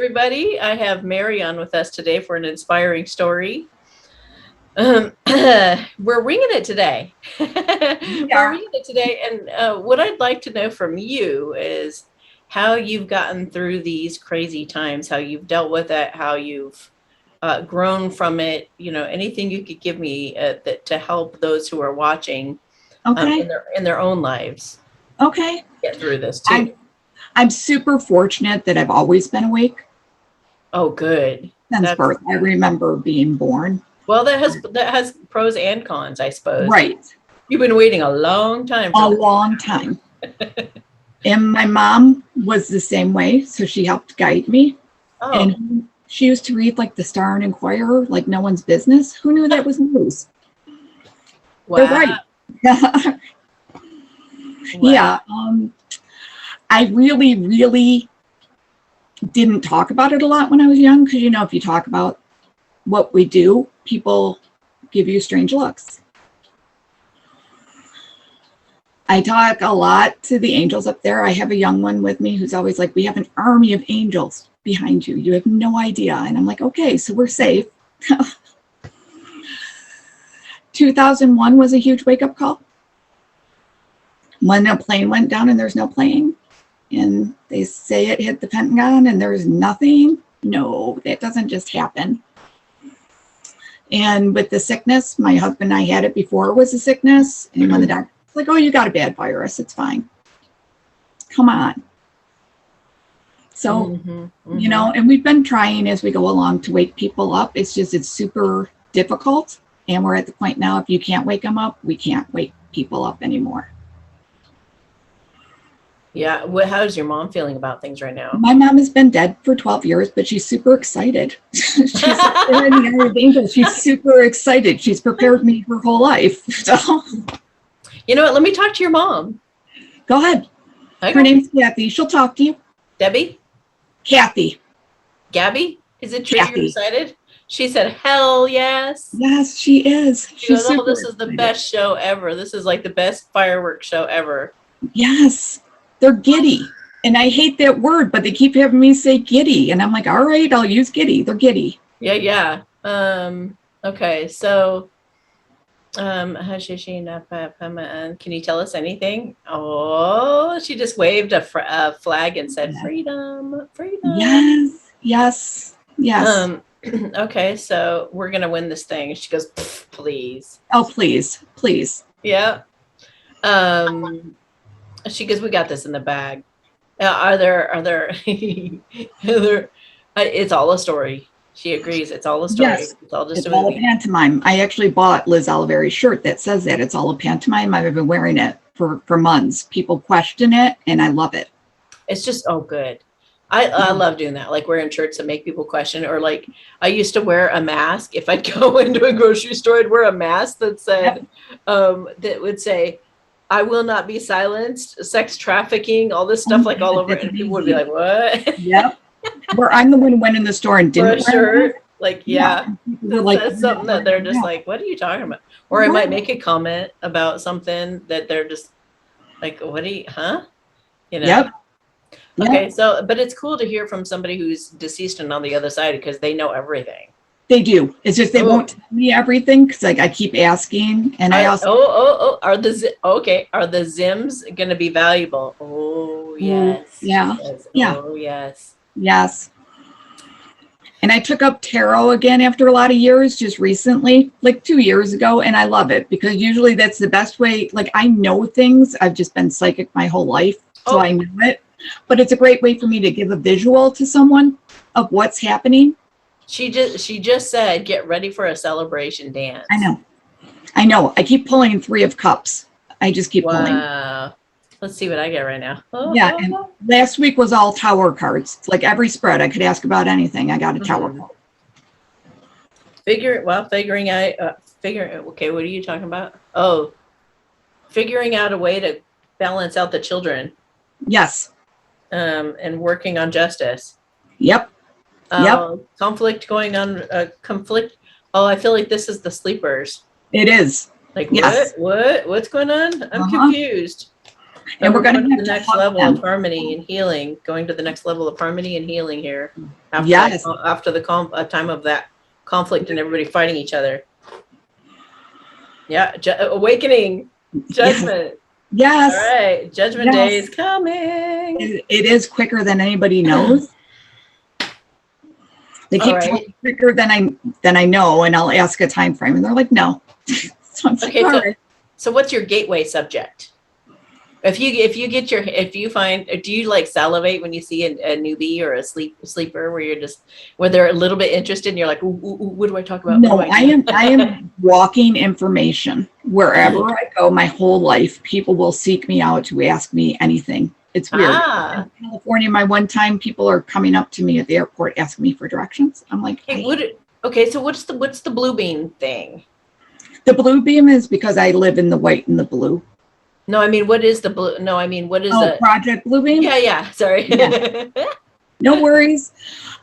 everybody. I have Mary on with us today for an inspiring story. We're winging it today. We're winging it today. And what I'd like to know from you is how you've gotten through these crazy times, how you've dealt with it, how you've grown from it. You know, anything you could give me to help those who are watching in their own lives. Okay. Get through this too. I'm super fortunate that I've always been awake. Oh, good. Since birth. I remember being born. Well, that has pros and cons, I suppose. Right. You've been waiting a long time. A long time. And my mom was the same way, so she helped guide me. Oh. And she used to read like the Star and Inquirer, like no one's business. Who knew that was news? Wow. They're right. Wow. Yeah. I really didn't talk about it a lot when I was young, because, you know, if you talk about what we do, people give you strange looks. I talk a lot to the angels up there. I have a young one with me who's always like, we have an army of angels behind you. You have no idea. And I'm like, okay, so we're safe. 2001 was a huge wake-up call. When a plane went down and there's no plane, and they say it hit the Pentagon and there's nothing. No, that doesn't just happen. And with the sickness, my husband and I had it before it was a sickness. And when the doctor was like, oh, you got a bad virus, it's fine. Come on. So, you know, and we've been trying as we go along to wake people up. It's just, it's super difficult. And we're at the point now, if you can't wake them up, we can't wake people up anymore. Yeah. How's your mom feeling about things right now? My mom has been dead for 12 years, but she's super excited. She's in the Hour of Angels. She's super excited. She's prepared me her whole life. So, you know what? Let me talk to your mom. Go ahead. Okay. Her name's Kathy. She'll talk to you. Debbie? Kathy. Gabby? Is it true Kathy. you're excited? She said, hell yes. Yes, she is. She goes, oh, this is the best show ever. This is like the best fireworks show ever. Yes. They're giddy. And I hate that word, but they keep having me say giddy. And I'm like, all right, I'll use giddy. They're giddy. Yeah. Okay. So, can you tell us anything? Oh, she just waved a flag and said, freedom. Yes. Okay. So we're going to win this thing. She goes, please. Oh, please. Yeah. She goes, we got this in the bag. Are there, it's all a story. She agrees. It's all a story. Yes, it's all just a pantomime. I actually bought Liz Oliveri's shirt that says that. It's all a pantomime. I've been wearing it for months. People question it, and I love it. It's just, oh, good. I love doing that, like wearing shirts that make people question, or like I used to wear a mask. If I'd go into a grocery store, I'd wear a mask that said, that would say, I will not be silenced, sex trafficking, all this stuff, like all over it. And people would be like, what? Yep. Where I'm the one who went in the store and didn't wear a shirt. Like, yeah. That's something that they're just like, what are you talking about? Or I might make a comment about something that they're just like, what do you, huh? You know? Yep. Okay, so, but it's cool to hear from somebody who's deceased and on the other side, because they know everything. They do. It's just they won't tell me everything, because like I keep asking, and I also are the Zims going to be valuable? Oh yes. Yeah. Oh yes. Yes. And I took up tarot again after a lot of years, just recently, like 2 years ago, and I love it because usually that's the best way. Like I know things. I've just been psychic my whole life, so I know it. But it's a great way for me to give a visual to someone of what's happening. She just said, get ready for a celebration dance. I know. I keep pulling 3 of Cups. I just keep pulling. Let's see what I get right now. And last week was all tower cards. It's like every spread I could ask about anything. I got a tower card. Figuring out, okay, what are you talking about? Oh, figuring out a way to balance out the children. Yes. And working on justice. Yep. Conflict going on. Conflict. Oh, I feel like this is the sleepers. It is. Like, what's going on? I'm confused. But And we're we're going going to to have the to next hug level of them. harmony and healing. Going to the next level of harmony and healing here after Yes. time of that conflict and everybody fighting each other. Yeah, awakening, Yes. judgment. Yes. All right, Judgment Day Yes. is coming. It is quicker than anybody knows. They All keep telling right. me quicker than I know, and I'll ask a time frame, and they're like, no. So I'm like, Okay, all right. so what's your gateway subject? If you find, do you like salivate when you see a newbie or a sleeper where they're a little bit interested and you're like, ooh, what do I talk about? What do No, I I do? am walking information. Wherever I go my whole life, people will seek me out to ask me anything. It's weird. Ah, In California, my one time people are coming up to me at the airport asking me for directions. I'm like, okay, so what's the blue bean thing? the blue beam is because I live in the white and the blue. No, I mean, what is the blue? No, I mean, what is Oh, Project Blue Beam? Yeah, sorry. Yeah. No worries.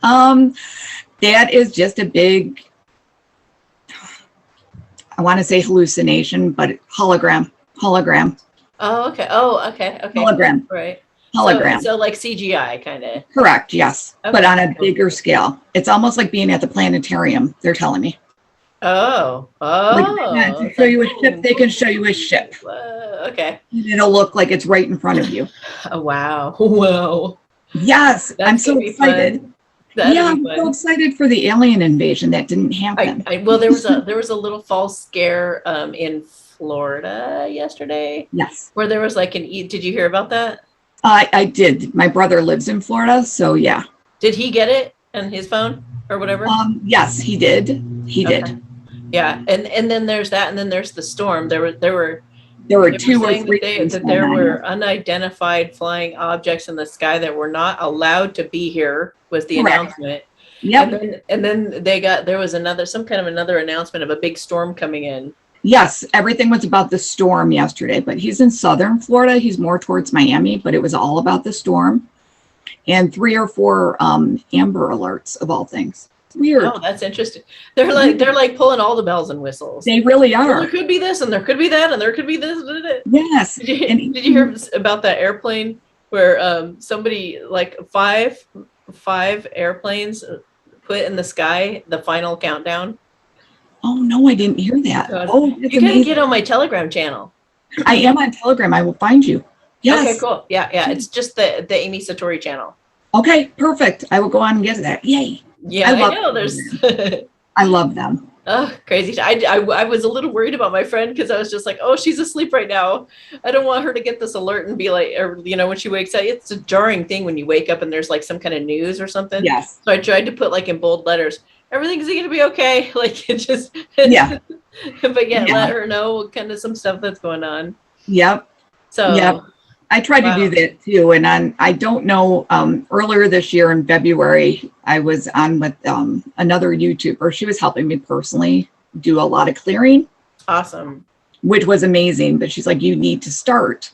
That is just a big, I want to say hallucination, but hologram. Oh, okay. Oh, okay. Hologram. Cool. Right. Hologram. So like CGI kind of. Correct, yes. Okay, but on a cool. bigger scale. It's almost like being at the planetarium, they're telling me. Oh. Like, to show you a ship, they can show you a ship. Okay. And it'll look like it's right in front of you. Oh, wow. Wow. Yes, I'm so excited. Yeah, I'm so excited for the alien invasion that didn't happen. Well, there was a little false scare in Florida yesterday. Yes. Where there was like did you hear about that? I did. My brother lives in Florida, so yeah. Did he get it on his phone or whatever? Yes, he did. He did. Yeah, and then there's that, and then there's the storm. There were two or three that there were unidentified flying objects in the sky that were not allowed to be here, was the announcement. Yep. And then there was some kind of another announcement of a big storm coming in. Yes, everything was about the storm yesterday, but he's in southern Florida. He's more towards Miami, but it was all about the storm. And 3 or 4 Amber Alerts of all things. Weird. Oh, that's interesting. They're like pulling all the bells and whistles. They really are. Well, there could be this, and there could be that, and there could be this. Yes. Did you hear about that airplane where somebody like five airplanes put in the sky the final countdown? Oh no, I didn't hear that. You gotta get on my Telegram channel. I am on Telegram. I will find you. Yes. Okay, cool. Yeah. It's just the Amy Satori channel. Okay, perfect. I will go on and get that. Yay. Yeah, I know. There's. I love them. Oh, crazy. I was a little worried about my friend because I was just like, oh, she's asleep right now. I don't want her to get this alert and be like, or, when she wakes up, it's a jarring thing when you wake up and there's like some kind of news or something. Yes. So I tried to put like in bold letters, everything's going to be okay. Like it just, yeah. But yeah, let her know kind of some stuff that's going on. Yep. So. Yep. I tried to do that too. And I don't know, earlier this year in February, I was on with another YouTuber. She was helping me personally do a lot of clearing. Awesome. Which was amazing. But she's like, you need to start.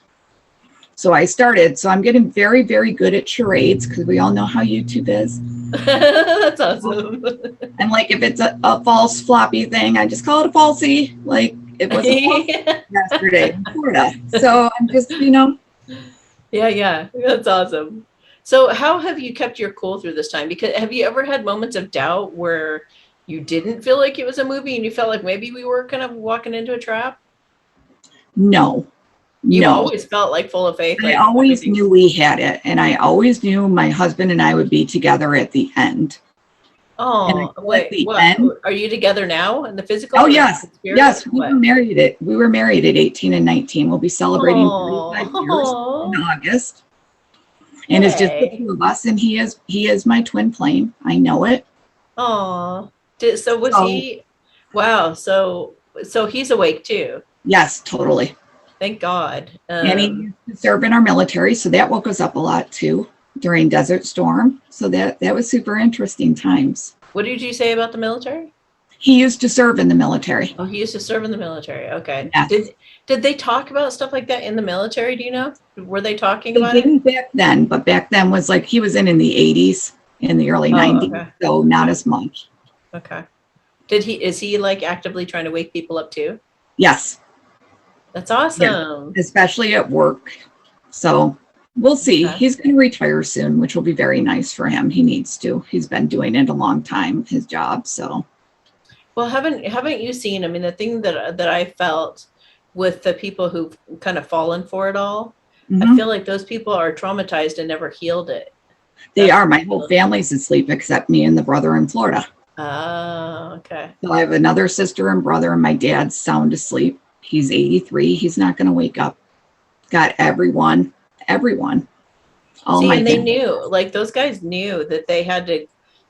So I started. So I'm getting very, very good at charades because we all know how YouTube is. That's awesome. And like if it's a false floppy thing, I just call it a falsie. Like it was a yesterday in Florida. So I'm just, Yeah, that's awesome. So how have you kept your cool through this time? Because have you ever had moments of doubt where you didn't feel like it was a movie and you felt like maybe we were kind of walking into a trap? No. You always felt like full of faith. I always knew we had it. And I always knew my husband and I would be together at the end. Oh, wait, are you together now in the physical? Oh, yes. Yes, we were married at 18 and 19. We'll be celebrating 35 years in August. And it's just the two of us, and he is my twin flame. I know it. Oh, so was he? Wow. So he's awake too. Yes, totally. Thank God. And he used to serve in our military, so that woke us up a lot too during Desert Storm. So that was super interesting times. What did you say about the military? He used to serve in the military. Oh, he used to serve in the military. Okay. Yes. Did they talk about stuff like that in the military? Do you know? Were they talking about it? They didn't back then, but back then was like he was in the 80s, in the early 90s, okay. So not as much. Okay. Is he like actively trying to wake people up too? Yes. That's awesome. Yeah. Especially at work. So we'll see. Okay. He's going to retire soon, which will be very nice for him. He needs to. He's been doing it a long time, his job. So Well, haven't you seen? I mean, the thing that I felt with the people who've kind of fallen for it all, I mhm. feel like those people are traumatized and never healed it. They That's are. what My I whole feel. family's asleep except me and the brother in Florida. Oh, okay. So I have another sister and brother, and my dad's sound asleep. He's 83. He's not going to wake up. Got everyone, all See, my and they family. knew, like those guys knew that they had to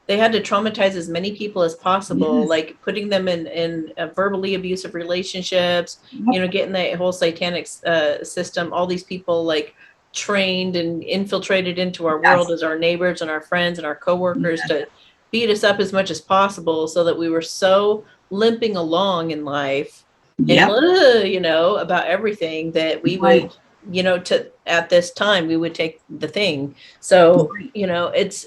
traumatize as many people as possible, Yes. like putting them in verbally abusive relationships, Yep. getting that whole satanic system, all these people like trained and infiltrated into our world Yes. as our neighbors and our friends and our coworkers Yes. to beat us up as much as possible so that we were so limping along in life and Yep. about everything that we Right. would to at this time we would take the thing. So, Right. it's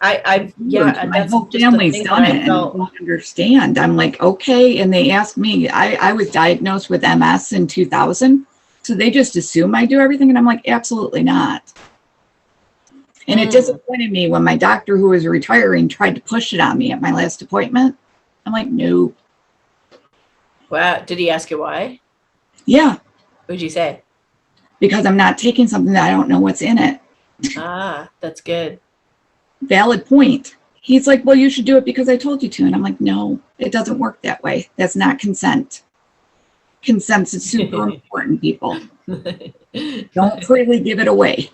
I've Huge. yeah, My that's whole just the family's thing that done I it and felt. don't understand. I'm like, okay. And they asked me, I was diagnosed with MS in 2000. So they just assume I do everything. And I'm like, absolutely not. And it Mm, disappointed me when my doctor, who was retiring, tried to push it on me at my last appointment. I'm like, no. wow, did he ask you why? Yeah, What'd you say? because I'm not taking something that I don't know what's in it. Ah, that's good. Valid point. He's like, well, you should do it because I told you to. And I'm like, no, it doesn't work that way. That's not consent. Consent is super important, people. Don't freely give it away.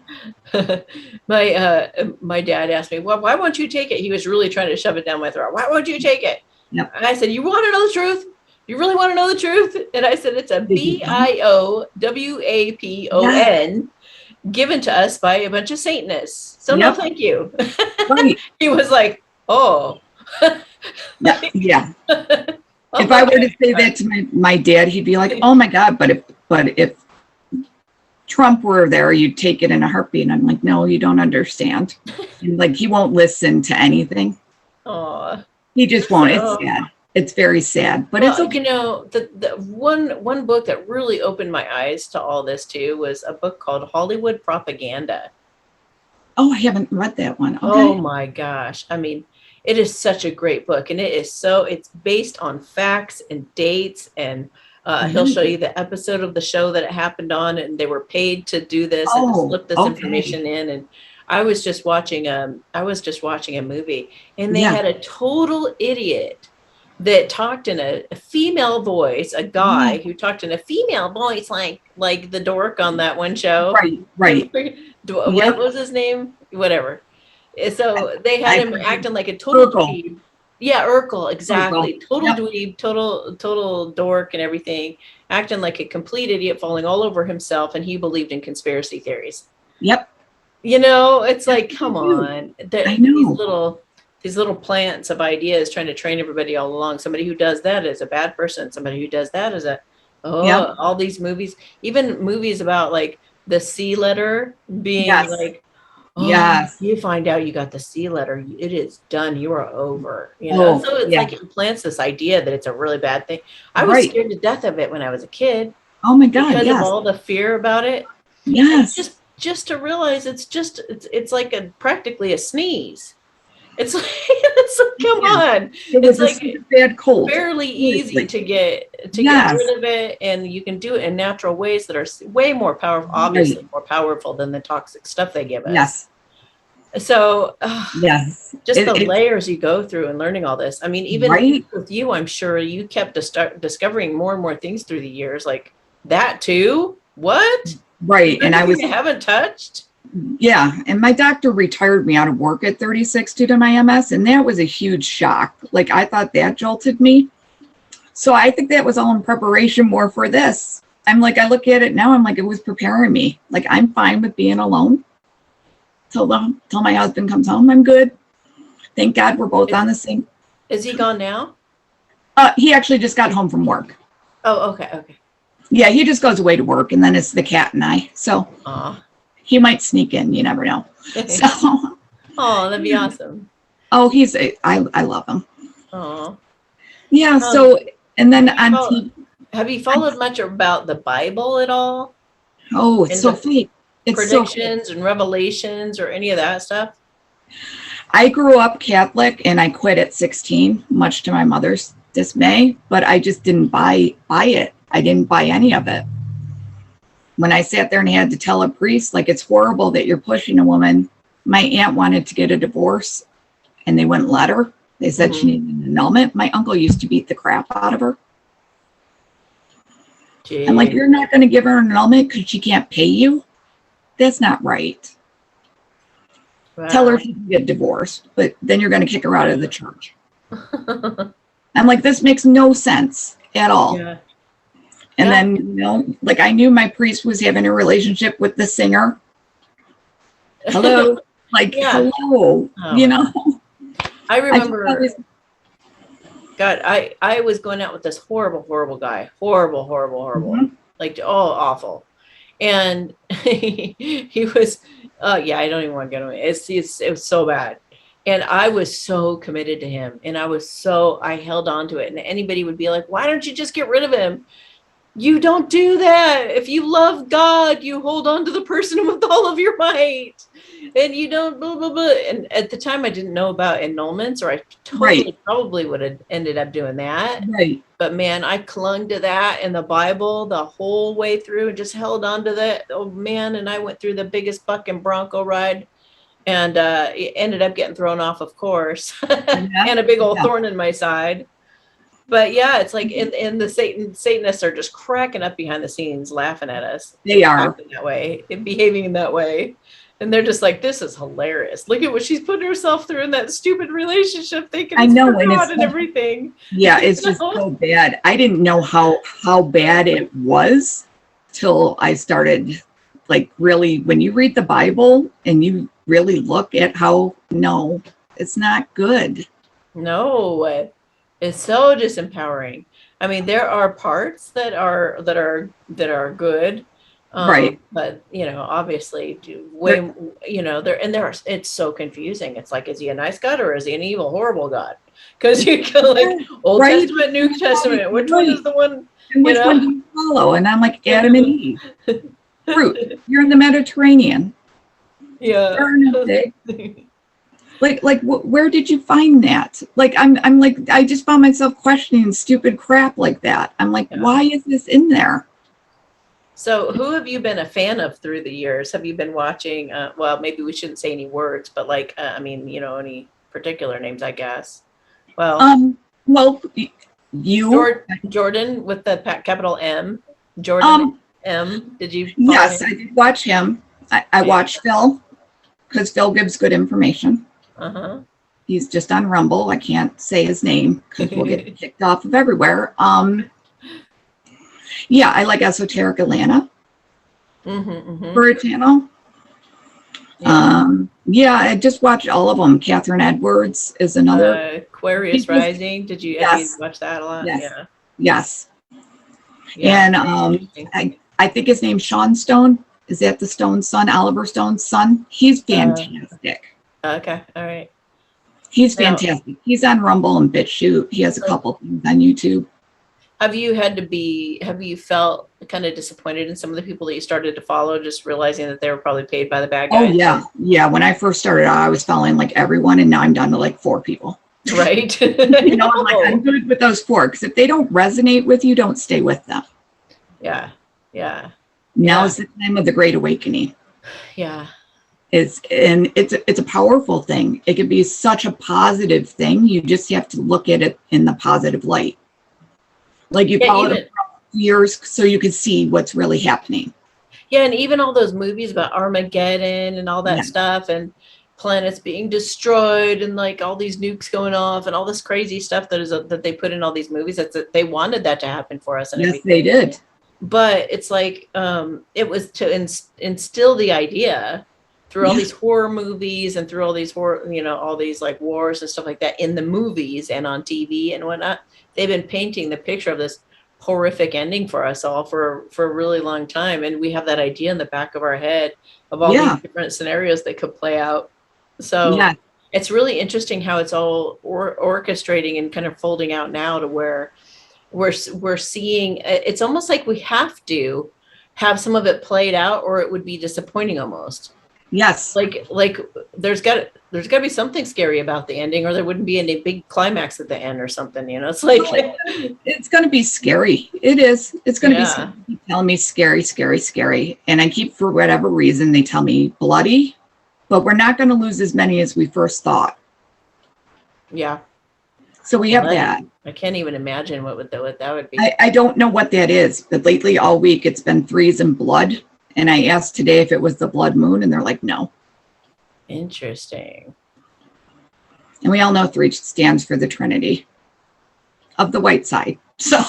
My dad asked me, well, why won't you take it? He was really trying to shove it down my throat. Why won't you take it? Yep. And I said, you want to know the truth? You really want to know the truth? And I said, it's a Did you know? Yes. BIOWAPON given to us by a bunch of Satanists. So no, Yep. thank you. Right. He was like, oh, Yeah. Yeah. If oh I were my to say God. that to my dad, he'd be like, oh my God, but if Trump were there, you'd take it in a heartbeat. And I'm like, no, you don't understand. And like he won't listen to anything. Oh, He just won't. It's so sad. It's very sad, but it's well, okay. the one book that really opened my eyes to all this too was a book called Hollywood Propaganda. Oh, I haven't read that one. Oh Okay. my gosh. I mean, it is such a great book and it's based on facts and dates and he'll show Really? you the episode of the show that it happened on and they were paid to do this and to Oh, slip this okay. information in. And I was just watching a movie and they Yeah. had a total idiot that talked in a female voice, a Yeah. guy who talked in a female voice like the dork on that one show. Right. Right. What Yep. was his name? Whatever. So they had I him forget. acting like a total Urkel. dweeb. Yeah, Urkel, Urkel. exactly. Total Yep. dweeb, total dork and everything, acting like a complete idiot, falling all over himself, and he believed in conspiracy theories. Yep. It's That's like, what they come do. on. I These know. little plants of ideas trying to train everybody all along. Somebody who does that is a bad person. Somebody who does that is Yep. all these movies, even movies about like the C letter being Yes. like, oh, Yes. you find out you got the C letter, it is done. You are over. Oh, So it's yeah. like it implants this idea that it's a really bad thing. I was Right. scared to death of it when I was a kid Oh my God. because of Yes. all the fear about it. And Yes. just to realize it's like a practically a sneeze. It's like, it's like come Yeah. on. It It's was a like super bad cold. fairly easy Seriously. to get Yes. rid of it, and you can do it in natural ways that are way more powerful, Right. obviously more powerful than the toxic stuff they give us. Yes. So Yes. just the It's layers you go through and learning all this. I mean, even right. with you, I'm sure you kept discovering more and more things through the years, like that too. What? Is Right. there And I anything was, I haven't touched? yeah. And my doctor retired me out of work at 36 due to my MS. And that was a huge shock. Like I thought that jolted me. So I think that was all in preparation more for this. I'm like, I look at it now, I'm like, it was preparing me. Like I'm fine with being alone till my husband comes home. I'm good. Thank God we're both Is on the same. is he gone now? He actually just got home from work. Oh, okay, okay. Yeah, he just goes away to work, and then it's the cat and I. So Aw. he might sneak in. You never know. So, Oh, that'd be awesome. oh, I love him. Oh. Yeah. Um, So, and then have on TV, you followed much about the Bible at all? oh, it's And so the fake. It's so cool. predictions and revelations or any of that stuff? I grew up Catholic and I quit at 16, much to my mother's dismay, but I just didn't buy it. I didn't buy any of it. When I sat there and had to tell a priest, like, it's horrible that you're pushing a woman. My aunt wanted to get a divorce and they wouldn't let her. They said she needed an annulment. My uncle used to beat the crap out of her. I'm like, Gee. you're not going to give her an annulment because she can't pay you? That's not right. Tell her Wow. she can get divorced, but then you're going to kick her out of the church. I'm like, this makes no sense at all. Yeah. And Yeah. then, like, I knew my priest was having a relationship with the singer. Hello. Like, Yeah. hello. Oh my God. I I just remember, God, I was going out with this horrible guy. Horrible. Mhm. Like, oh, awful. And he was, yeah, I don't even want to get away. It was so bad. And I was so committed to him. And I held on to it. And anybody would be like, why don't you just get rid of him? You don't do that. If you love God, you hold on to the person with all of your might. And you don't blah blah blah. And at the time I didn't know about annulments, or I Right. totally probably would have ended up doing that. Right. But man, I clung to that in the Bible the whole way through and just held on to that. Oh man, and I went through the biggest bucking bronco ride, and it ended up getting thrown off, of course, Yeah. and a big old Yeah. thorn in my side. But yeah, it's like in the Satanists are just cracking up behind the scenes, laughing at us, They are. acting that way, and behaving in that way. And they're just like, this is hilarious. Look at what she's putting herself through in that stupid relationship, thinking I it's for know. And God it's and everything. yeah, it's just so bad. I didn't know how bad it was till I started, like, really, when you read the Bible and you really look at how, no, it's not good. No, it's so disempowering. I mean, there are parts that are good, Right. but obviously, There, way there are. It's so confusing. It's like, is he a nice God or is he an evil, horrible God? Because you go like Old right. Testament, New Testament. Which one is Right. the one? And You which one know. do you follow? And I'm like, Adam and Eve. Fruit. You're in the Mediterranean. Yeah. There are no figs. Like, where did you find that? Like, I'm like, I just found myself questioning stupid crap like that. I'm like, Yeah. why is this in there? So, who have you been a fan of through the years? Have you been watching? Well, maybe we shouldn't say any words, but like, I mean, any particular names, I guess. Well, Well, you, Jordan with the capital M. Jordan um, M. Did you follow yes, I him? did watch him. I Yeah. watched Phil because Phil gives good information. Uh He's just on Rumble. I can't say his name because we'll get huh. kicked off of everywhere. Yeah, I like Esoteric Atlanta Mm-hmm. for a channel. Yeah. Yeah, I just watched all of them. Catherine Edwards is another. She Aquarius just, Rising. Have you yes, watched that a lot? yes, Yeah. yes. Yeah. And Very interesting. I think his name's Sean Stone. Is that the Stone's son, Oliver Stone's son? He's Uh, fantastic. okay. All right. He's Now, fantastic. He's on Rumble and BitChute. He has a so couple things on YouTube. have you felt kind of disappointed in some of the people that you started to follow, just realizing that they were probably paid by the bad Oh guys? yeah, yeah. When I first started out, I was following like everyone, and now I'm down to like 4 people. Right. I'm like, I'm No. good with those 4 because if they don't resonate with you, don't stay with them. Yeah. Yeah. Now Yeah. is the time of the Great Awakening. Yeah. It's a powerful thing. It could be such a positive thing. You just have to look at it in the positive light. Like, you Yeah. followed it for years so you could see what's really happening. Yeah. And even all those movies about Armageddon and all that Yeah. stuff, and planets being destroyed, and like all these nukes going off, and all this crazy stuff that they put in all these movies. They wanted that to happen for us and Yes, they everything. did. But it's like, it was to instill the idea through all Yeah. these horror movies and through all these horror, all these like wars and stuff like that in the movies and on TV and whatnot. They've been painting the picture of this horrific ending for us all for a really long time, and we have that idea in the back of our head of all these Yeah. different scenarios that could play out. So Yeah. it's really interesting how it's all orchestrating and kind of folding out now to where we're seeing. It's almost like we have to, have some of it played out, or it would be disappointing almost. Yes. Like there's got to be something scary about the ending, or there wouldn't be any big climax at the end or something. You know, it's like well, it's going to be scary. It is. It's going to be scary. Keep telling me scary, scary, scary, and I keep, for whatever reason, they tell me bloody, but we're not going to lose as many as we first thought. Yeah. So we have that. I can't even imagine what that would be. I don't know what that is, but lately all week it's been threes and blood. And I asked today if it was the blood moon, and they're like, no. Interesting. And we all know 3 stands for the Trinity of the white side. So.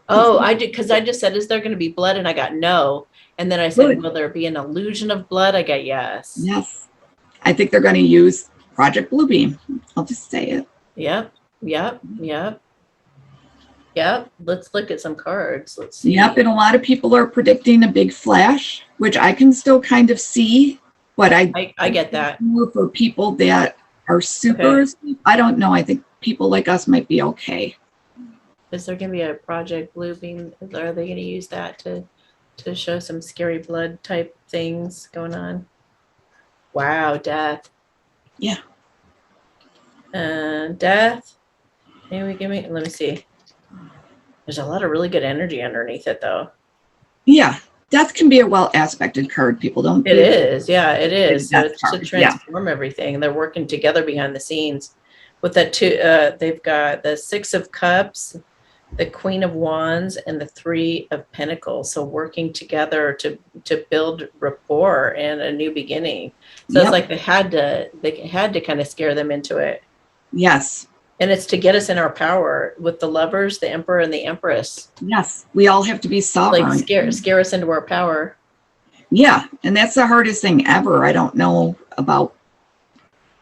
Oh, I did, because I just said, is there going to be blood? And I got no. And then I said, will there be an illusion of blood? I got yes. Yes. I think they're going to use Project Bluebeam. I'll just say it. Yep. Let's look at some cards. Let's see. Yep. And a lot of people are predicting a big flash, which I can still kind of see, but I get that. More for people that are super asleep. I don't know. I think people like us might be okay. Is there going to be a Project Bluebeam? Are they going to use that to show some scary blood type things going on? Wow, death. Yeah. Death. Maybe let me see. There's a lot of really good energy underneath it, though. Yeah, death can be a well aspected card. People don't. It is. Yeah, it is. So it's card. to transform everything. They're working together behind the scenes. With that they've got the 6 of Cups, the Queen of Wands, and the 3 of Pentacles. So working together to build rapport and a new beginning. So it's like they had to kind of scare them into it. Yes. And it's to get us in our power with the Lovers, the Emperor, and the Empress. Yes, we all have to be sovereign. Like scare us into our power. Yeah, and that's the hardest thing ever. I don't know about.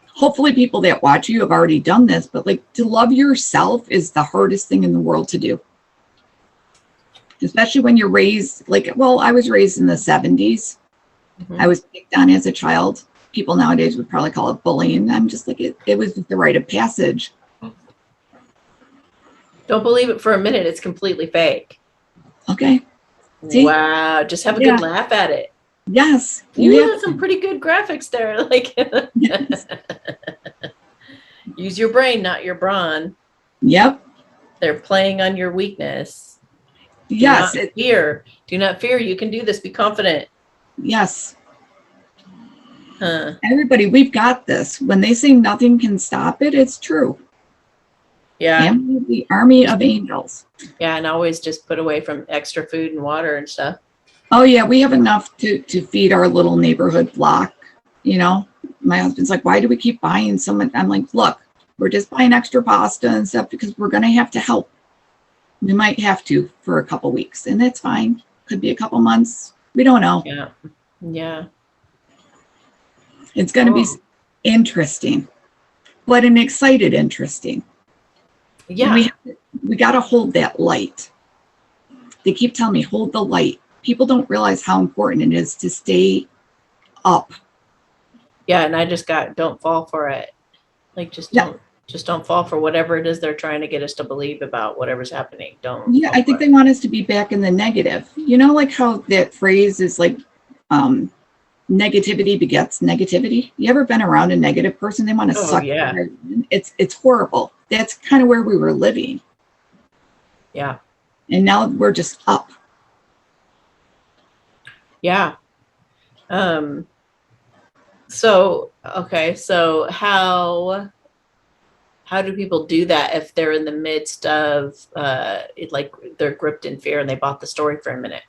Hopefully, people that watch you have already done this, but like to love yourself is the hardest thing in the world to do. Especially when you're raised I was raised in the 70s. Mm-hmm. I was picked on as a child. People nowadays would probably call it bullying. I'm just like, it was the rite of passage. Don't believe it for a minute. It's completely fake. Okay. See? Wow. Just have a good laugh at it. Yes. You have some pretty good graphics there. Like, yes. Use your brain, not your brawn. Yep. They're playing on your weakness. Yes. Do not fear. You can do this. Be confident. Yes. Everybody, we've got this. When they say nothing can stop it, it's true. Yeah. And the army of angels. Yeah, and always just put away from extra food and water and stuff. Oh yeah, we have enough to feed our little neighborhood block. You know, my husband's like, why do we keep buying so much? I'm like, look, we're just buying extra pasta and stuff because we're going to have to help. We might have to for a couple weeks, and that's fine. Could be a couple months. We don't know. Yeah. It's going to be interesting, but an excited interesting. Yeah. We got to hold that light. They keep telling me, hold the light. People don't realize how important it is to stay up. Yeah, and I just don't fall for it. Like, just don't fall for whatever it is they're trying to get us to believe about whatever's happening. Don't. Yeah, I think they want us to be back in the negative. You know, like how that phrase is like, negativity begets negativity. You ever been around a negative person? They want to suck. Yeah. It's horrible. That's kind of where we were living. Yeah. And now we're just up. Yeah. So how do people do that if they're in the midst of like they're gripped in fear and they bought the story for a minute?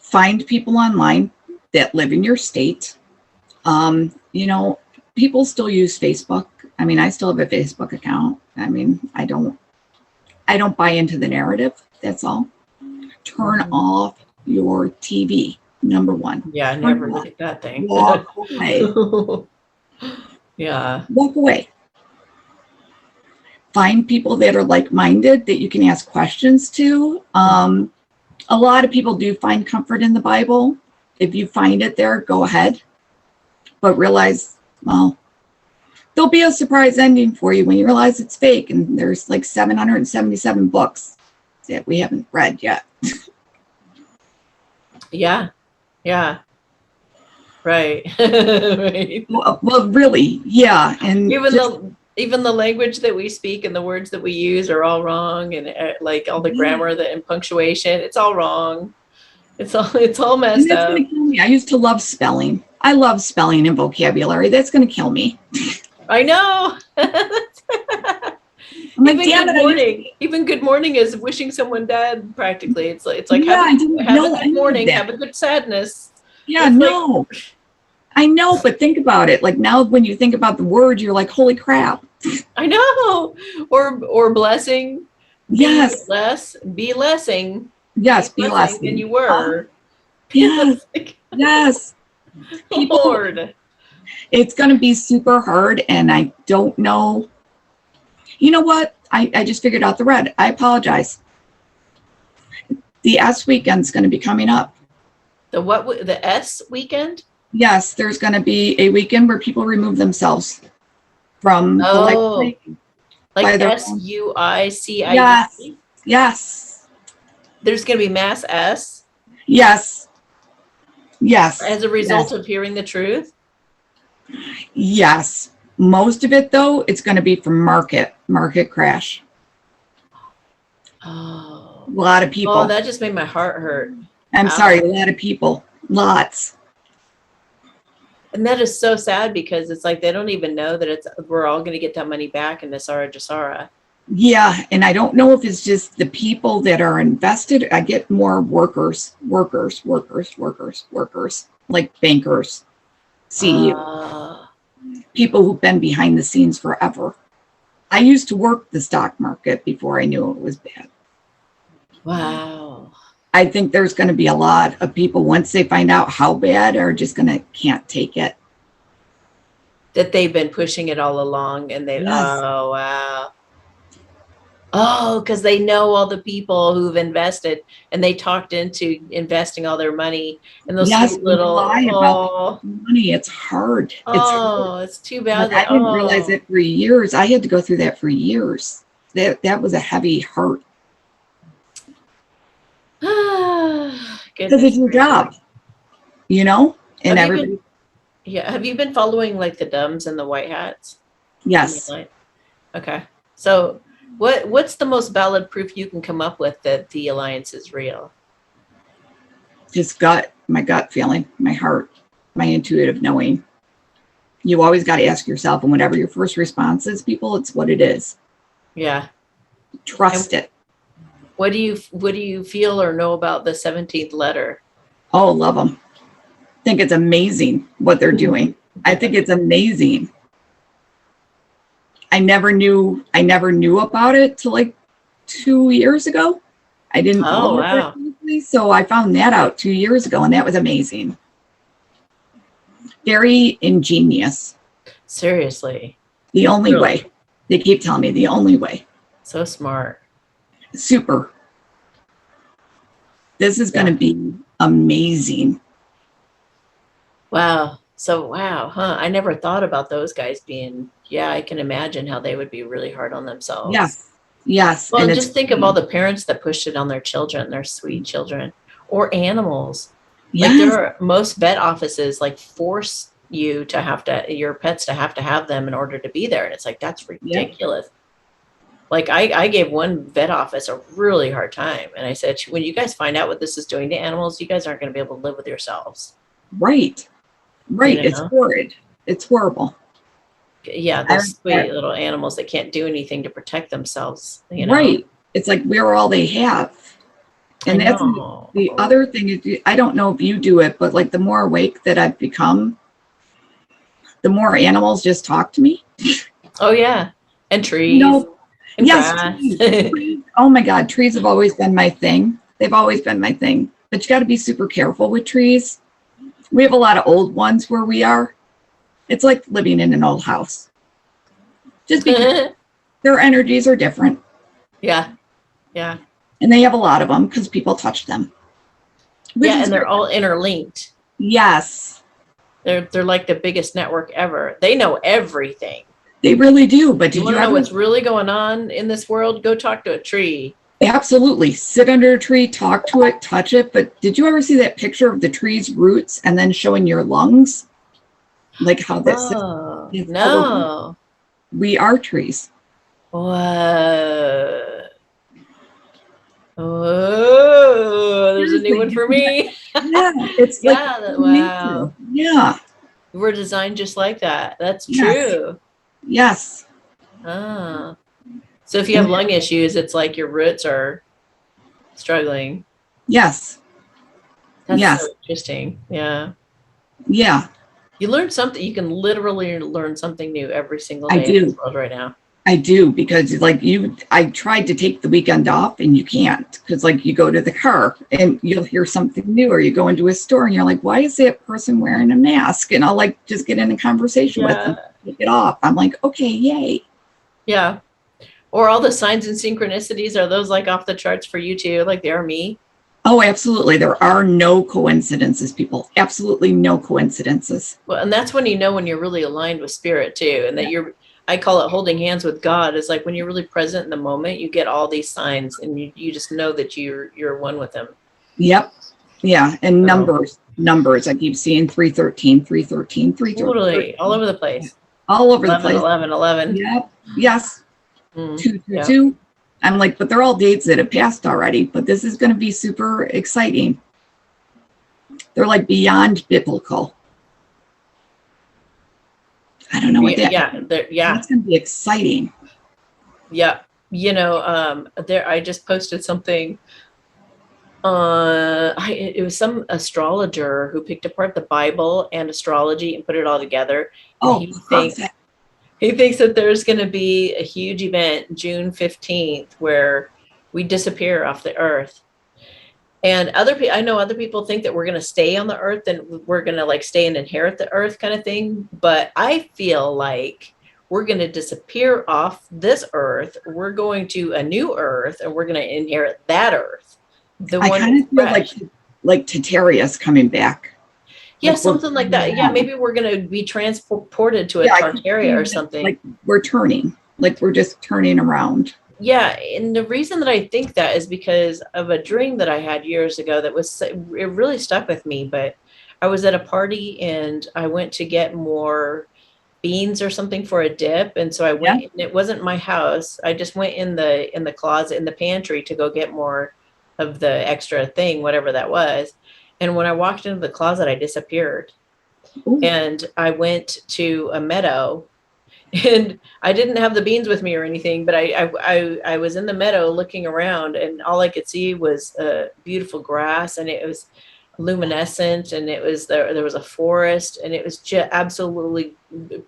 Find people online that live in your state. You know, people still use Facebook. I mean, I still have a Facebook account. I mean, I don't buy into the narrative. That's all. Turn off your TV. Number one. Yeah, I never look at that thing. Walk away. Yeah. Walk away. Find people that are like-minded that you can ask questions to. A lot of people do find comfort in the Bible. If you find it there, go ahead. But realize, well, there'll be a surprise ending for you when you realize it's fake. And there's like 777 books that we haven't read yet. Yeah. Yeah. Right. Right. Well, really, yeah. And Even just, the even the language that we speak and the words that we use are all wrong, and like all the yeah. grammar and punctuation, it's all wrong. It's all And messed that's going up. to kill me. I used to love spelling. I love spelling and vocabulary. That's going to kill me. I know. I'm like, damn it. I used to, Even good morning is wishing someone dead practically. It's like yeah, I didn't have a know good any of morning, that. have a good sadness. Yeah, It's like no, I know, but think about it. Like now, when you think about the word, you're like, holy crap. I know. Or blessing, Yes, be lessing, yes, be be blessing than lasting. you were. Yes, It's like, yes. People, Lord. it's going to be super hard. And I don't know. You know what? I just figured out the red. I apologize. The S weekend's going to be coming up. The S weekend? Yes, there's going to be a weekend where people remove themselves from the light Oh, by like their own. Yes, SUICID. yes, There's going to be mass S yes, yes, as a result yes, of hearing the truth. yes. Most of it, though, it's going to be from market crash. A Oh, lot of oh, people. that just made my heart hurt. I'm sorry, a Ow. lot of people. Lots. And that is so sad because it's like they don't even know that we're all going to get that money back in Nasara Jasara. Yeah, and I don't know if it's just the people that are invested. I get more workers, like bankers, CEO, Uh, people who've been behind the scenes forever. I used to work the stock market before I knew it was bad. wow. I think there's going to be a lot of people once they find out how bad are just going to can't take it. That they've been pushing it all along Yes. oh, wow. Oh, because they know all the people who've invested and they talked into investing all their money and those Yes, sweet when you lie little, about the money, it's hard. It's hard. it's too Like bad I that, didn't realize it for years. I had to go through that for years. That was a heavy hurt because it's goodness your gracious. job, you know? And Have you been, everybody, yeah, have you been following like the Dumbs and the White Hats in your yes, life? Okay. So what's the most valid proof you can come up with that the alliance is real? just my gut feeling, my heart, my intuitive knowing. You always got to ask yourself, and whatever your first response is, people, it's what it is. Yeah. And Trust it. what do you feel or know about the 17th letter? Oh, love them. Think it's amazing what they're doing. I think it's amazing. I never knew about it till like 2 years ago. I didn't Oh, follow it that wow. closely, so I found that out 2 years ago, and that was amazing. Very ingenious. Seriously. The only Really. way. They keep telling me the only way. So smart. Super. This is going Yeah. to be amazing. Wow. So, wow, huh? I never thought about those guys being, yeah, I can imagine how they would be really hard on themselves. Yes. Yes. Well, And and it's just think of all the parents that pushed it on their children, their sweet children, or animals. Like there yes. are most vet offices like force you to your pets to have them in order to be there. And it's like, that's Yep. ridiculous. Like I gave one vet office a really hard time. And I said, when you guys find out what this is doing to animals, you guys aren't going to be able to live with yourselves. Right. You Right. It's know? horrid. It's horrible. Yeah, I, those sweet little animals that can't do anything to protect themselves. right. It's like we're all they have. I And that's know. the other thing is, I don't know if you do it, but like the more awake that I've become, the more animals just talk to me. Oh, yeah. And You trees know, and yes, grass. trees. Trees. Oh my God, trees have always been my thing. They've always been my thing. But you got to be super careful with trees. We have a lot of old ones where we are. It's like living in an old house. Just be careful. Their energies are different, Yeah. Yeah. and they have a lot of them because people touch them, which Yeah. is And they're great. all interlinked. Yes, They're like the biggest network ever. They know everything. they really do. But You did want you to know ever? what's really going on in this world? Go talk to a tree. Absolutely. Sit under a tree, talk to it, touch it. But did you ever see that picture of the tree's roots and then showing your lungs? Like how that's Oh, how no. we are trees. Whoa. Oh, there's a new one Seriously. for me. Yeah, it's like Yeah, nature. wow. Yeah. We're designed just like that. That's Yes. true. Yes. Ah. So if you have And lung issues, it's like your roots are struggling. yes. That's so Yes. interesting. Yeah. Yeah. You learn something. You can literally learn something new every single I day in this do. world right now. I do because like I tried to take the weekend off and you can't because like you go to the car and you'll hear something new or you go into a store and you're like, why is that person wearing a mask? And I'll like just get in a conversation with them, Yeah. take it off. I'm like, okay, yay. Yeah. Or all the signs and synchronicities, are those like off the charts for you too? Like they are me? Oh, absolutely. There are no coincidences, people. Absolutely no coincidences. Well, and that's when you know when you're really aligned with spirit too, and that you're, I call it holding hands with God. Is like when you're really present in the moment, you get all these signs and you just know that you're one with them. Yep. Yeah. And So numbers. I keep seeing 313, 313, totally all 313. over the place. All over the 11, place. 11, 11. Yep. Yes. Mm, yeah. 222. I'm like, but they're all dates that have passed already, but this is going to be super exciting. They're like beyond biblical. I don't know what that Yeah. means. Yeah. That's going to be exciting. Yeah. There, I just posted something. It was some astrologer who picked apart the Bible and astrology and put it all together. And Oh, perfect. he thinks that there's going to be a huge event June 15th where we disappear off the earth. And I know other people think that we're going to stay on the earth and we're going to like stay and inherit the earth kind of thing. But I feel like we're going to disappear off this earth. We're going to a new earth and we're going to inherit that earth, the I one kind that's of feel fresh. like Tatarius coming back. Yeah, Like we're something like going that. Yeah, around. maybe we're going to be transported to a Yeah, I keep Tartaria or seeing that, something. like we're turning. Like we're just turning around. Yeah, and the reason that I think that is because of a dream that I had years ago that was, it really stuck with me. But I was at a party and I went to get more beans or something for a dip, and so I Yeah. went, and it wasn't my house. I just went in the closet in the pantry to go get more of the extra thing, whatever that was. And when I walked into the closet, I disappeared. Ooh, And I went to a meadow and I didn't have the beans with me or anything, but I was in the meadow looking around, and all I could see was beautiful grass, and it was luminescent, and there was a forest, and it was just absolutely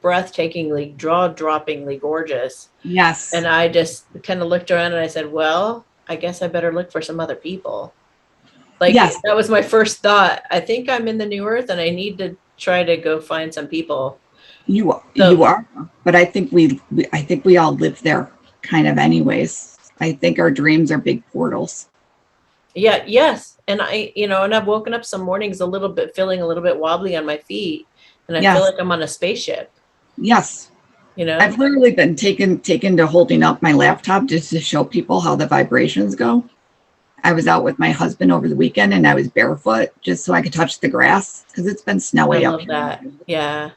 breathtakingly, jaw-droppingly gorgeous. And yes. I just kind of looked around and I said, well, I guess I better look for some other people. Like Yes. that was my first thought. I think I'm in the new earth and I need to try to go find some people. You So are, but I think we all live there kind of anyways. I think our dreams are big portals. yeah, yes. And and I've woken up some mornings feeling a little bit wobbly on my feet. And I feel Yes. like I'm on a spaceship, Yes. you know? I've literally been taken to holding up my laptop just to show people how the vibrations go. I was out with my husband over the weekend and I was barefoot just so I could touch the grass because it's been I snowy up love here. that. Yeah.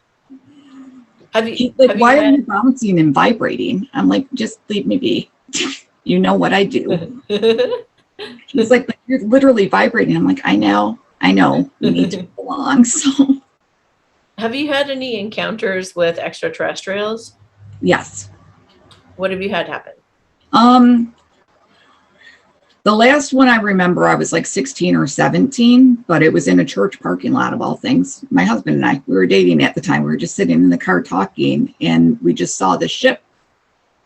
He's like, Have you why are had you bouncing and vibrating? I'm like, just leave me be. You know what I do. He's like, but you're literally vibrating. I'm like, I know. We need to belong. So Have you had any encounters with extraterrestrials? yes. What have you had happen? Um, the last one I remember, I was like 16 or 17, but it was in a church parking lot of all things. My husband and I, we were dating at the time. We were just sitting in the car talking, and we just saw the ship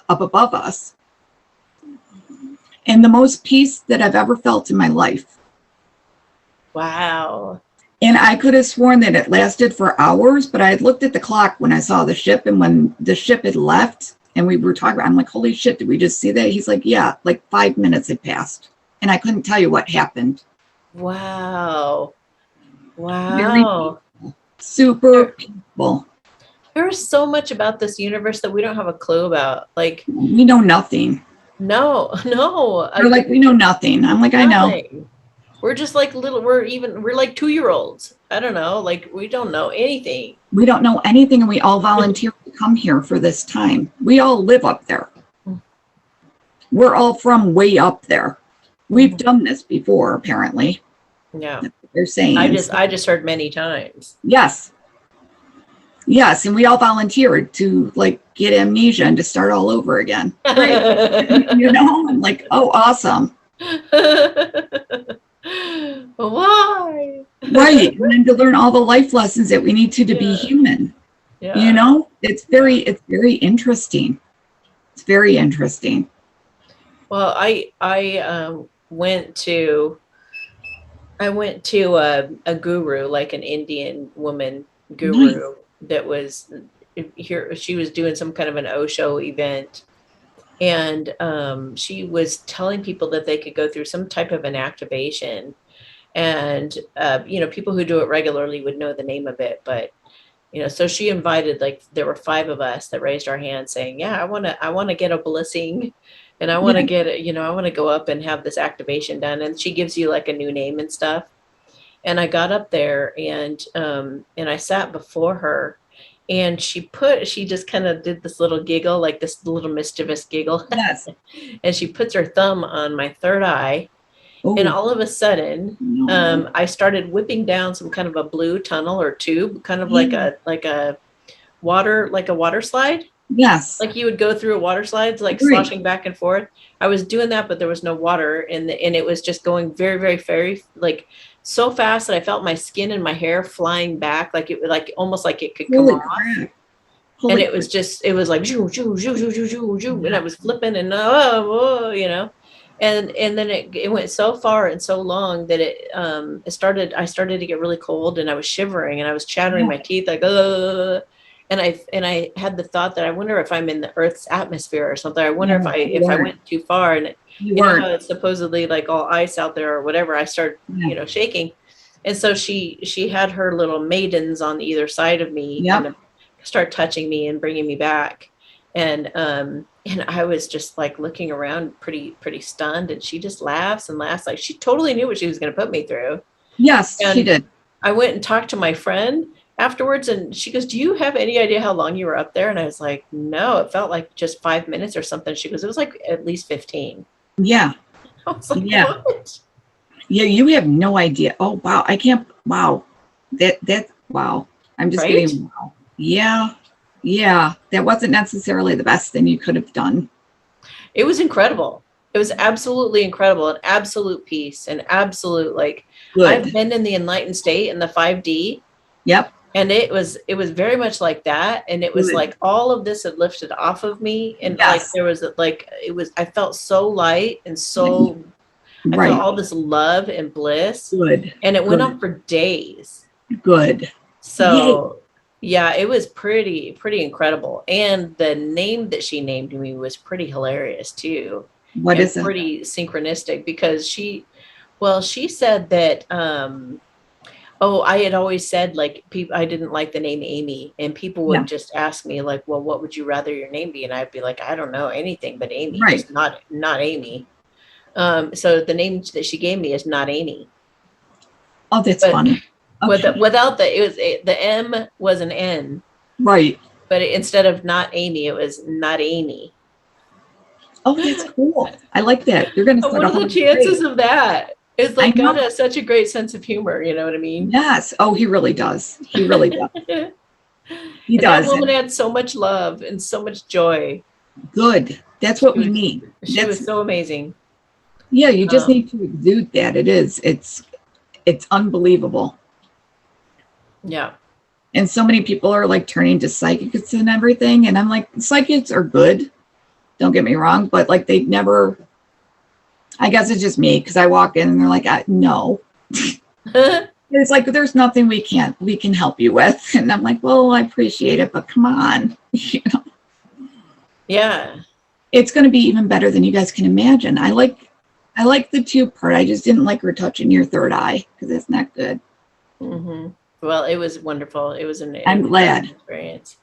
up above us. And the most peace that I've ever felt in my life. Wow. And I could have sworn that it lasted for hours, but I had looked at the clock when I saw the ship, and when the ship had left and we were talking about, I'm like, holy shit, did we just see that? He's like, yeah, like 5 minutes had passed. And I couldn't tell you what happened. Wow. Very Wow. peaceful, super There, peaceful. there's so much about this universe that we don't have a clue about. Like, We know nothing. No, no, They're like, we know nothing. I'm like, I know. nothing. We're just like little, we're like 2 year olds. I don't know. Like we don't know anything. We don't know anything, and we all volunteer to come here for this time. We all live up there. We're all from way up there. We've done this before, apparently. Yeah. That's what they're saying. I just heard many times. Yes. Yes. And we all volunteered to like get amnesia and to start all over again. Great. You know, I'm like, oh, awesome. Why? Right. And then to learn all the life lessons that we need to be human. Yeah. You know, it's very interesting. It's very interesting. Well, I went to a guru, like an Indian woman guru, Nice. that was here. She was doing some kind of an Osho event, and she was telling people that they could go through some type of an activation, and people who do it regularly would know the name of it, but so she invited, like, there were 5 of us that raised our hands saying, yeah, I want to get a blessing, and I want to Yeah. get it, I want to go up and have this activation done. And she gives you like a new name and stuff. And I got up there, and I sat before her, and she just kind of did this little giggle, like this little mischievous giggle. Yes. And she puts her thumb on my third eye. And Oh, all of a sudden, no. I started whipping down some kind of a blue tunnel or tube, kind of Yeah. like a water slide, Yes. like you would go through a water slides, like Agree. sloshing back and forth. I was doing that, but there was no water, and it was just going very, very, very, like, so fast that I felt my skin and my hair flying back, like it would, like, almost like it could come Holy off. crap. And Holy it crap. was just, it was like shoo, shoo, shoo, shoo, shoo, shoo, shoo, and I Yeah. was flipping, and and then it went so far and so long that I started to get really cold, and I was shivering, and I was chattering Yeah. my teeth, like, and I had the thought that I wonder if I'm in the Earth's atmosphere or something. I wonder No, you if I weren't. went too far, and You you know how weren't. it's supposedly like all ice out there or whatever. I start, Yeah. shaking, and so she had her little maidens on either side of me, kind Yep. of start touching me and bringing me back, and I was just like looking around, pretty stunned, and she just laughs and laughs, like she totally knew what she was going to put me through. Yes, she And did. I went and talked to my friend afterwards, and she goes, do you have any idea how long you were up there? And I was like, no, it felt like just 5 minutes or something. She goes, it was like at least 15. Yeah. I was like, Yeah. what? Yeah. You have no idea. Oh, wow. I can't. Wow. Wow. I'm just Right? getting, wow. Yeah. Yeah. That wasn't necessarily the best thing you could have done. It was incredible. It was absolutely incredible, an absolute peace, an absolute, like, I've Good. been in the enlightened state in the 5D, Yep. and it was very much like that, and it was Good. like all of this had lifted off of me, and like Yes. there was like, I felt so light, and so I felt Right. all this love and bliss, Good. and it went Good. on for days. Good. Yay. So yeah, it was pretty incredible. And the name that she named me was pretty hilarious too, What and is it? pretty synchronistic, because she said that, oh, I had always said, like, people, I didn't like the name Amy, and people Yeah. would just ask me, like, well, what would you rather your name be? And I'd be like, I don't know, anything but Amy, Right. just not Amy. So the name that she gave me is Not Amy. Oh, that's But funny. Okay. without the M was an N, Right. but instead of Not Amy, it was Not Amy. Oh, that's cool. I like that. You're going to start What a are the whole phrase. chances of that? It's I like, God know. has such a great sense of humor, you know what I mean? Yes. Oh, he really does. He really does. And He that does. woman And had so much love and so much joy. good. That's She what we was need. she That's was so amazing. yeah, you just Um, need to exude that. It is. It's unbelievable. yeah. And so many people are like turning to psychics and everything. And I'm like, psychics are good. Don't get me wrong, but like they never I guess it's just me because I walk in and they're like, no. It's like there's nothing we can help you with. And I'm like, well, I appreciate it, but come on. You know, Yeah. it's gonna be even better than you guys can imagine. I like the tube part. I just didn't like her touching your third eye because it's not good. Hmm. Well, it was wonderful. It was an I'm incredible glad. experience.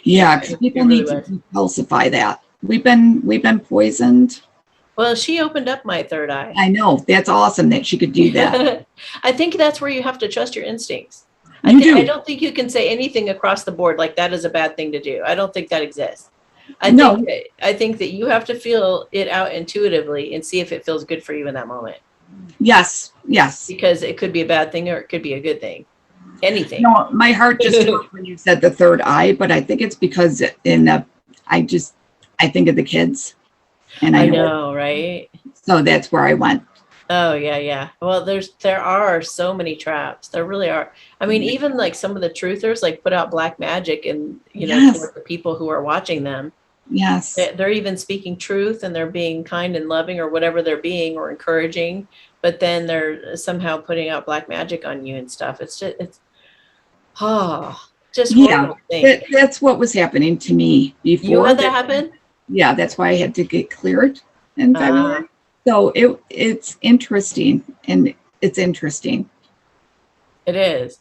Yeah, Yeah, because it people really need to was. decalcify that. we've been poisoned. Well, she opened up my third eye. I know. That's awesome that she could do that. I think that's where you have to trust your instincts. You do. I don't think you can say anything across the board like that is a bad thing to do. I don't think that exists. I think that you have to feel it out intuitively and see if it feels good for you in that moment. Yes. Because it could be a bad thing or it could be a good thing. Anything. No, my heart just dropped when you said the third eye, but I think it's because I think of the kids. And I know, right? So that's where I went. Oh yeah. Well, there are so many traps. There really are. I mean, even like some of the truthers like put out black magic and toward the people who are watching them. Yes. They're even speaking truth and they're being kind and loving or whatever they're being or encouraging, but then they're somehow putting out black magic on you and stuff. It's horrible thing. That's what was happening to me before. You had that happen? Yeah, that's why I had to get cleared in February. So it's interesting, and it's interesting. It is.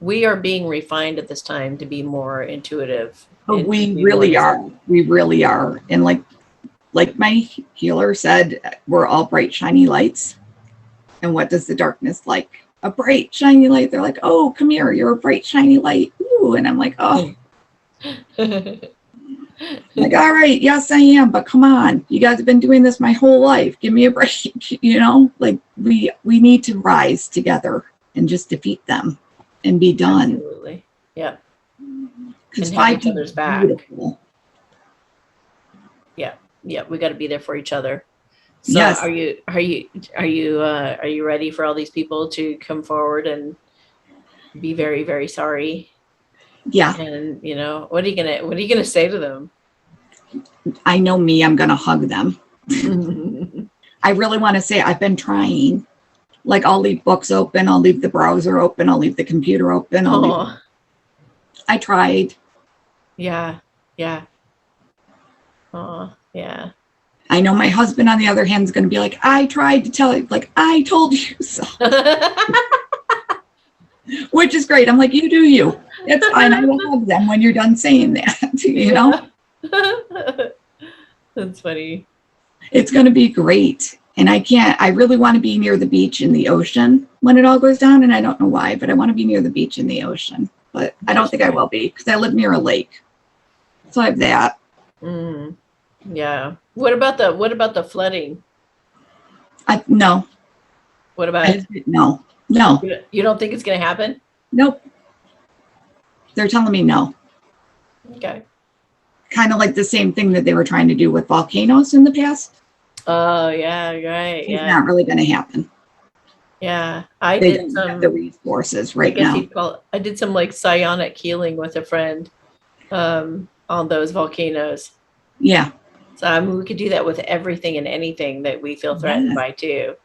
We are being refined at this time to be more intuitive. But we really are. And like my healer said, we're all bright, shiny lights. And what does the darkness like? A bright, shiny light. They're like, oh, come here. You're a bright, shiny light. Ooh. And I'm like, oh. Like, all right, yes, I am, but come on, you guys have been doing this my whole life. Give me a break. Like we need to rise together and just defeat them and be done. Absolutely. Yeah. Because 5D is beautiful. Yeah. We got to be there for each other. So yes. Are you ready for all these people to come forward and be very, very sorry? Yeah. And what are you gonna say to them? I know me, I'm gonna hug them. I really want to say I've been trying. Like I'll leave books open, I'll leave the browser open, I'll leave the computer open. I tried. Yeah. Oh, yeah. I know my husband, on the other hand, is going to be like, I tried to tell you, like, I told you so. Which is great. I'm like, you do you. It's fine. I will hug them when you're done saying that, That's funny. It's going to be great. And I really want to be near the beach in the ocean when it all goes down. And I don't know why, but I want to be near the beach in the ocean. But I don't think I will be because I live near a lake. So I have that. Yeah. What about the flooding? No. What about it? No. You don't think it's going to happen? Nope. They're telling me no. Okay. Kind of like the same thing that they were trying to do with volcanoes in the past. Oh yeah, right. It's not really going to happen. Yeah, they did some have the resources right now. I did some like psionic healing with a friend on those volcanoes. Yeah. So we could do that with everything and anything that we feel threatened by too.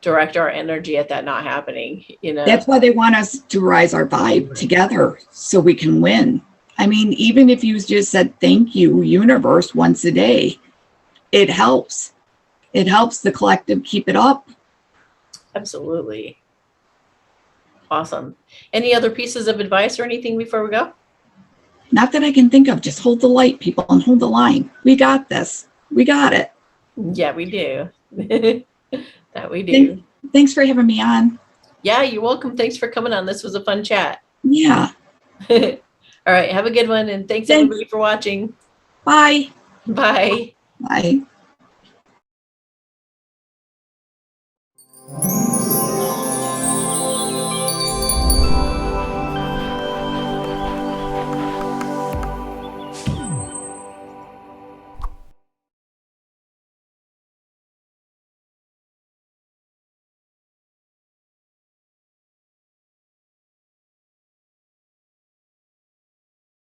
Direct our energy at that not happening. That's why they want us to rise our vibe together so we can win. I mean, even if you just said thank you, universe, once a day, it helps. It helps the collective keep it up. Absolutely. Awesome. Any other pieces of advice or anything before we go? Not that I can think of. Just hold the light, people, and hold the line. We got this. We got it. Yeah, we do. That we do. Thanks for having me on. Yeah, you're welcome. Thanks for coming on. This was a fun chat. Yeah. All right. Have a good one. And thanks everybody for watching. Bye. Bye. Bye.